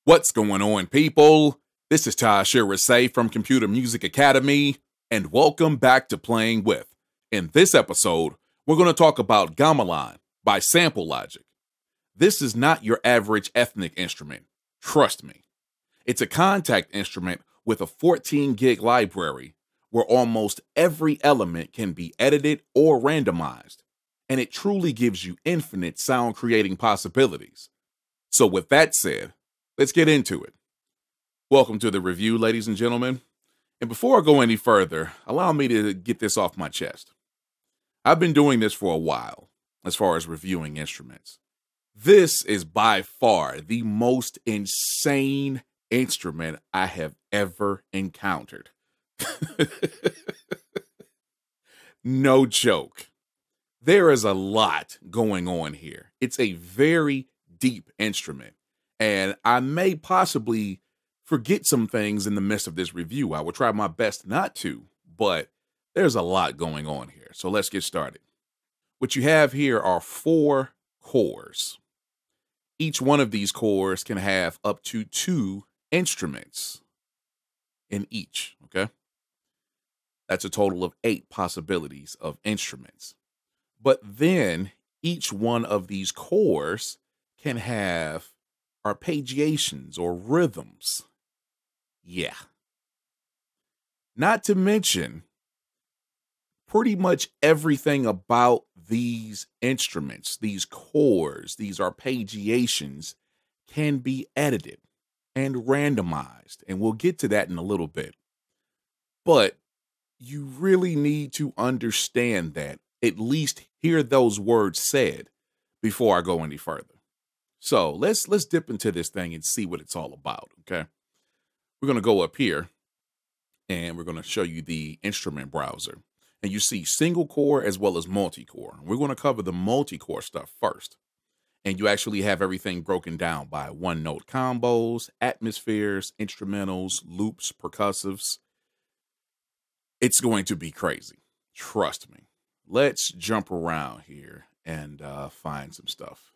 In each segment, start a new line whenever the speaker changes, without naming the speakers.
What's going on, people? This is Tasherre Risay from Computer Music Academy, and welcome back to Playing With. In this episode, we're going to talk about Gamelan by Sample Logic. This is not your average ethnic instrument, trust me. It's a contact instrument with a 14 gig library where almost every element can be edited or randomized, and it truly gives you infinite sound creating possibilities. So with that said, let's get into it. Welcome to the review, ladies and gentlemen. And before I go any further, allow me to get this off my chest. I've been doing this for a while, as far as reviewing instruments. This is by far the most insane instrument I have ever encountered. No joke. There is a lot going on here. It's a very deep instrument. And I may possibly forget some things in the midst of this review. I will try my best not to, but there's a lot going on here. So let's get started. What you have here are 4 cores. Each one of these cores can have up to 2 instruments in each, okay? That's a total of 8 possibilities of instruments. But then each one of these cores can have arpeggiations or rhythms. Yeah. Not to mention, pretty much everything about these instruments, these chords, these arpeggiations can be edited and randomized. And we'll get to that in a little bit. But you really need to understand that, at least hear those words said before I go any further. So let's dip into this thing and see what it's all about, okay? We're going to go up here and we're going to show you the instrument browser. And you see single core as well as multi-core. We're going to cover the multi-core stuff first. And you actually have everything broken down by one-note combos, atmospheres, instrumentals, loops, percussives. It's going to be crazy. Trust me. Let's jump around here and find some stuff.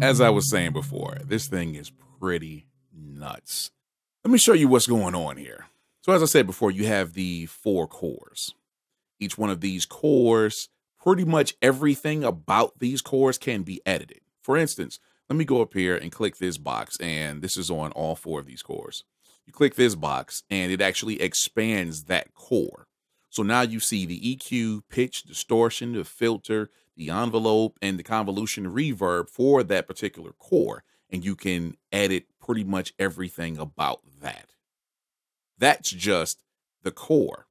as I was saying before, this thing is pretty nuts. Let me show you what's going on here. So as I said before, you have the 4 cores. Each one of these cores, pretty much everything about these cores can be edited. For instance, let me go up here and click this box, and this is on all 4 of these cores. You click this box, and it actually expands that core. So now you see the EQ, pitch, distortion, the filter, the envelope, and the convolution reverb for that particular core. And you can edit pretty much everything about that. That's just the core.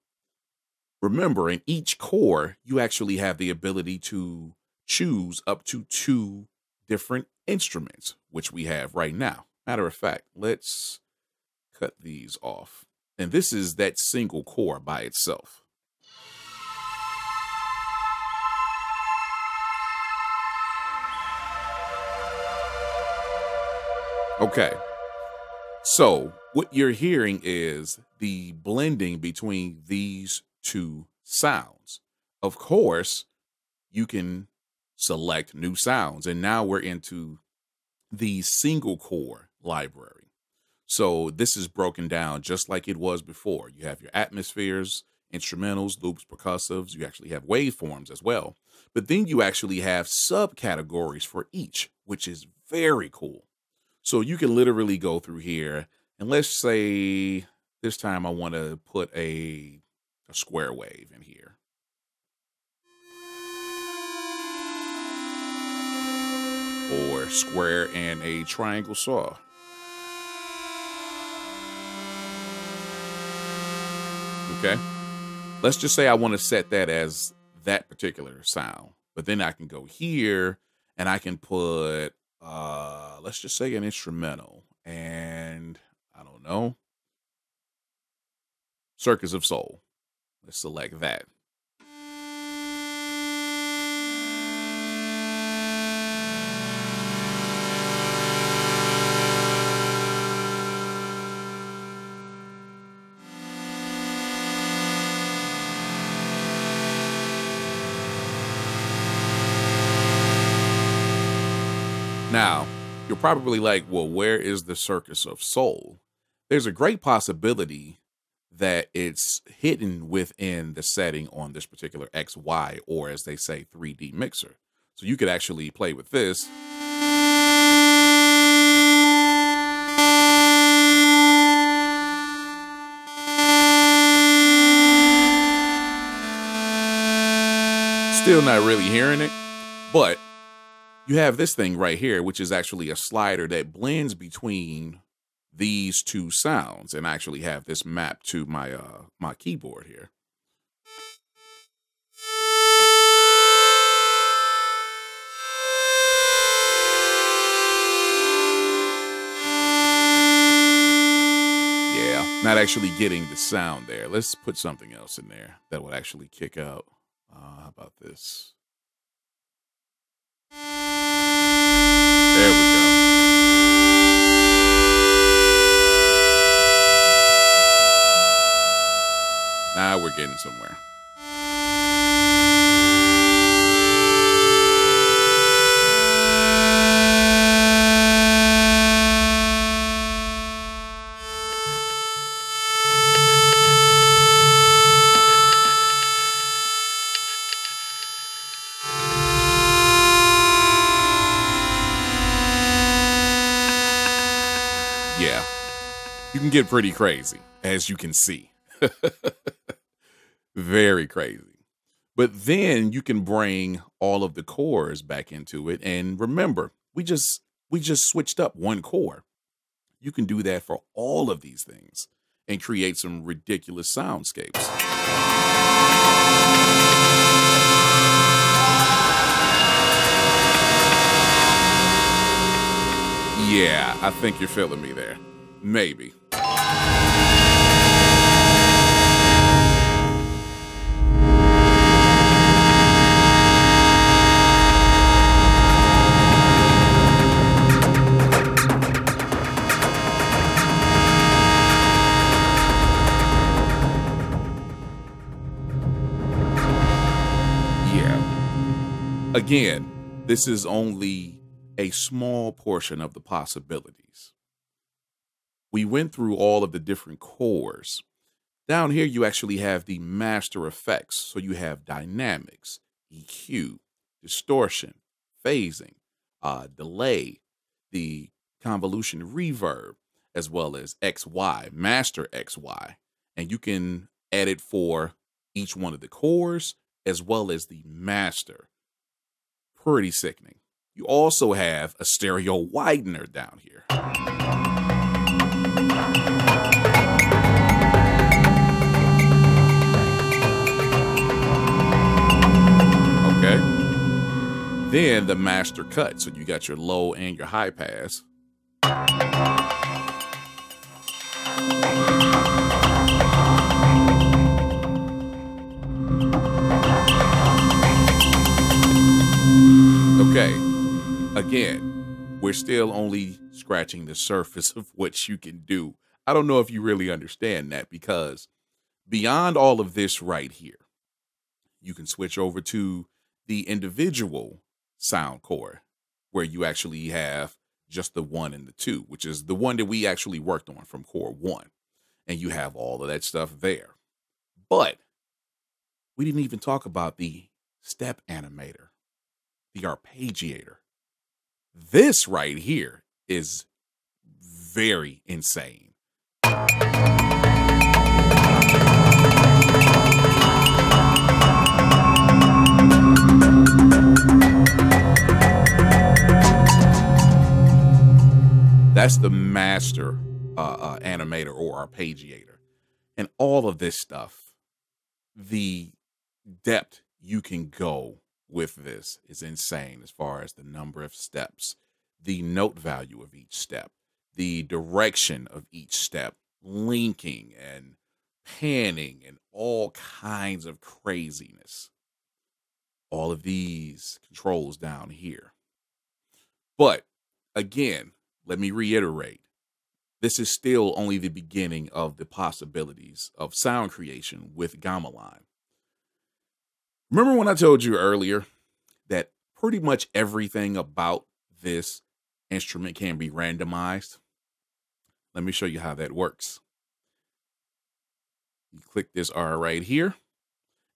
Remember, in each core, you actually have the ability to choose up to 2 different instruments, which we have right now. Matter of fact, let's cut these off. And this is that single core by itself. Okay, so what you're hearing is the blending between these 2 sounds. Of course, you can select new sounds, and now we're into the single core library. So this is broken down just like it was before. You have your atmospheres, instrumentals, loops, percussives. You actually have waveforms as well. But then you actually have subcategories for each, which is very cool. So you can literally go through here, and let's say this time I want to put a square wave in here. Or square and a triangle saw. Okay. Let's just say I want to set that as that particular sound, but then I can go here and I can put, let's just say an instrumental, and I don't know, Circus of Soul. Let's select that. Now, you're probably like, well, where is the Circus of Soul? There's a great possibility that it's hidden within the setting on this particular XY, or as they say, 3D mixer. So you could actually play with this. Still not really hearing it, but you have this thing right here, which is actually a slider that blends between these 2 sounds, and I actually have this mapped to my my keyboard here. Yeah, not actually getting the sound there. Let's put something else in there that would actually kick out. How about this? There we go. Now we're getting somewhere. Yeah, you can get pretty crazy, as you can see. Very crazy. But then you can bring all of the cores back into it. And remember, we just switched up 1 core. You can do that for all of these things and create some ridiculous soundscapes. Yeah, I think you're feeling me there. Maybe. Yeah. Again, this is only a small portion of the possibilities. We went through all of the different cores. Down here, you actually have the master effects. So you have dynamics, EQ, distortion, phasing, delay, the convolution reverb, as well as XY, master XY. And you can edit for each one of the cores as well as the master. Pretty sickening. You also have a stereo widener down here. Okay. Then the master cut. So you got your low and your high pass. Okay, again, we're still only scratching the surface of what you can do. I don't know if you really understand that, because beyond all of this right here, you can switch over to the individual sound core, where you actually have just the 1 and the 2, which is the one that we actually worked on from core 1. And you have all of that stuff there. But we didn't even talk about the step animator, the arpeggiator. This right here is very insane. That's the master animator or arpeggiator. And all of this stuff, the depth you can go with this is insane, as far as the number of steps, the note value of each step, the direction of each step, linking and panning and all kinds of craziness. All of these controls down here. But again, let me reiterate, this is still only the beginning of the possibilities of sound creation with Gamelan. Remember when I told you earlier that pretty much everything about this instrument can be randomized? Let me show you how that works. You click this R right here,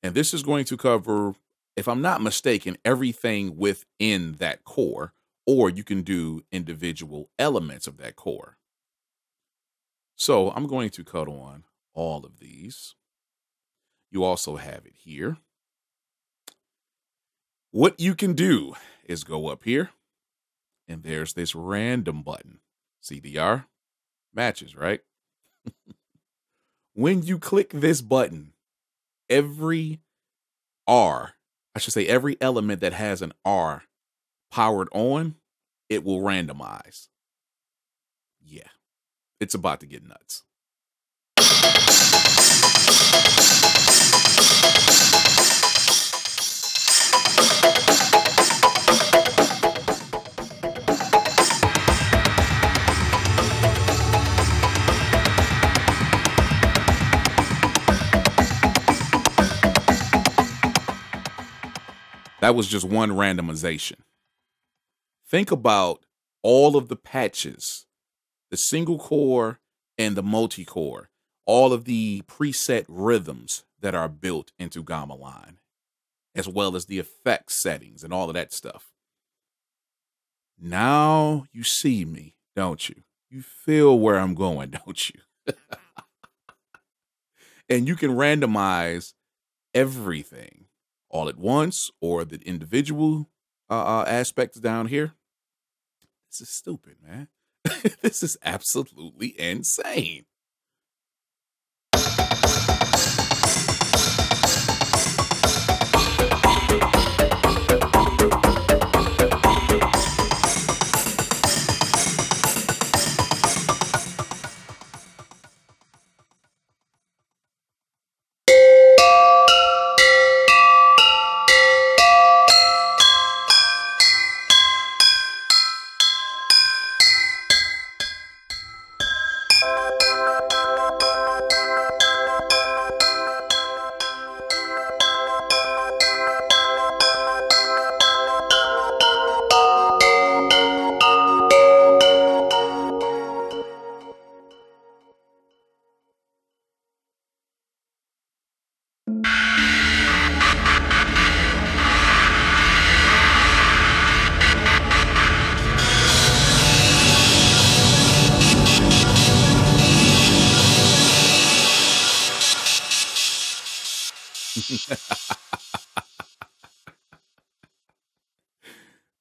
and this is going to cover, if I'm not mistaken, everything within that core, or you can do individual elements of that core. So I'm going to cut on all of these. You also have it here. What you can do is go up here, and there's this random button. CDR matches, right? When you click this button, every every element that has an R powered on, it will randomize. Yeah, it's about to get nuts. That was just one randomization. Think about all of the patches, the single core and the multi-core, all of the preset rhythms that are built into Gamelan, as well as the effect settings and all of that stuff. Now you see me, don't you? You feel where I'm going, don't you? And you can randomize everything all at once, or the individual aspects down here. This is stupid, man. This is absolutely insane.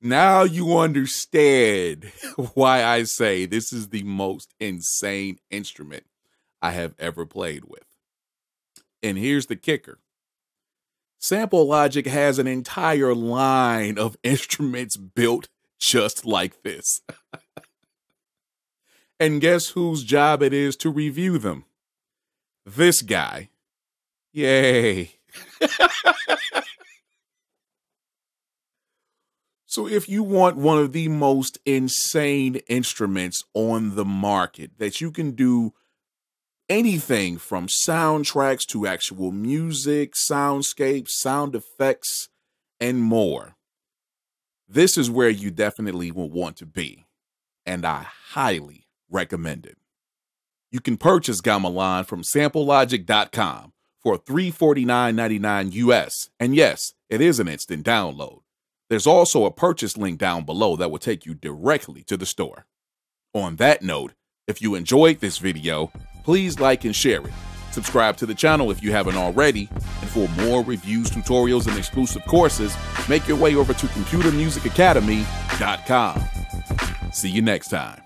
Now you understand why I say this is the most insane instrument I have ever played with. And here's the kicker. Samplelogic has an entire line of instruments built just like this. And guess whose job it is to review them? This guy. Yay. So if you want one of the most insane instruments on the market that you can do anything from soundtracks to actual music, soundscapes, sound effects, and more, this is where you definitely will want to be, and I highly recommend it. You can purchase Gamelan from Samplelogic.com for $349.99 US, and yes, it is an instant download. There's also a purchase link down below that will take you directly to the store. On that note, if you enjoyed this video, please like and share it. Subscribe to the channel if you haven't already, and for more reviews, tutorials, and exclusive courses, make your way over to ComputerMusicAcademy.com. See you next time.